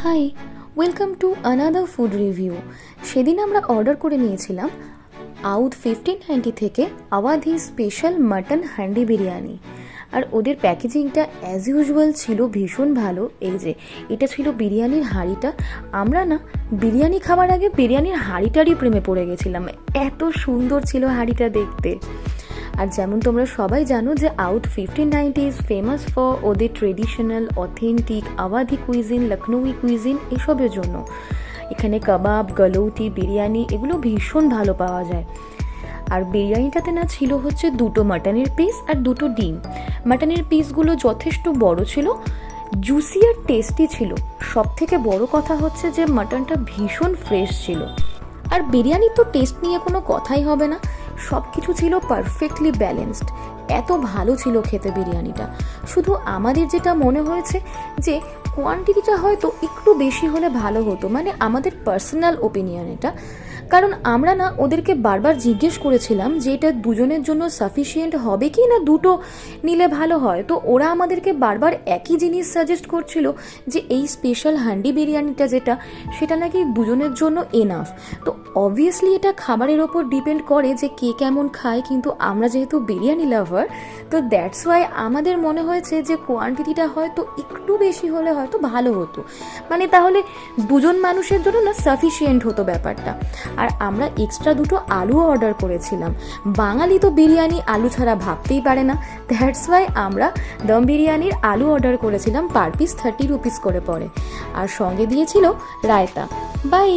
High, welcome to another food review. সেদিন আমরা order করে নিয়েছিলাম আউধ 1590 থেকে আওয়াধি স্পেশাল মাটন হান্ডি বিরিয়ানি। আর ওদের প্যাকেজিংটা অ্যাজ ইউজুয়াল ছিল ভীষণ ভালো। এই যে এটা ছিল বিরিয়ানির হাঁড়িটা। আমরা না বিরিয়ানি খাওয়ার আগে বিরিয়ানির হাঁড়িটারই প্রেমে পড়ে গেছিলাম, এত সুন্দর ছিল হাঁড়িটা দেখতে। আর যেমন তোমরা সবাই জানো যে আউধ 1590 ইজ ফেমাস ফর ওদের traditional authentic Awadhi cuisine, লখনৌই cuisine এসবের জন্য। এখানে কাবাব, গলৌটি, বিরিয়ানি এগুলো ভীষণ ভালো পাওয়া যায়। আর বিরিয়ানিটাতে না ছিল হচ্ছে দুটো মাটনের পিস আর দুটো ডিম। মাটনের পিসগুলো যথেষ্ট বড় ছিল, জুসি আর টেস্টি ছিল। সব থেকে বড় কথা হচ্ছে যে মাটনটা ভীষণ ফ্রেশ ছিল। আর বিরিয়ানির তো টেস্ট নিয়ে কোনো কথাই হবে না, সব কিছু ছিল পারফেক্টলি ব্যালেন্সড। এত ভালো ছিল খেতে বিরিয়ানিটা। শুধু আমাদের যেটা মনে হয়েছে যে কোয়ান্টিটিটা হয়তো একটু বেশি হলে ভালো হতো, মানে আমাদের পার্সোনাল ওপিনিয়ন এটা। কারণ আমরা না ওদেরকে বারবার জিজ্ঞেস করেছিলাম যে এটা দুজনের জন্য সাফিসিয়েন্ট হবে কি না দুটো নিলে ভালো হয়। তো ওরা আমাদেরকে বারবার একই জিনিস সাজেস্ট করছিল যে এই স্পেশাল হান্ডি বিরিয়ানিটা যেটা, সেটা নাকি দুজনের জন্য এনাফ। তো অবভিয়াসলি এটা খাবারের ওপর ডিপেন্ড করে যে কে কেমন খায়, কিন্তু আমরা যেহেতু বিরিয়ানি লাভার তো দ্যাটস ওয়াই আমাদের মনে হয়েছে যে কোয়ান্টিটিটা হয়তো একটু বেশি হলে হয়তো ভালো হতো, মানে তাহলে দুজন মানুষের জন্য না সাফিসিয়েন্ট হতো ব্যাপারটা। আর আমরা এক্সট্রা দুটো আলু অর্ডার করেছিলাম। বাঙালি তো বিরিয়ানি আলু ছাড়া ভাবতেই পারে না, দ্যাটস ওয়াই আমরা দম বিরিয়ানির আলু অর্ডার করেছিলাম, পার পিস 30 রুপিস করে পড়ে। আর সঙ্গে দিয়েছিল রায়তা। বাই।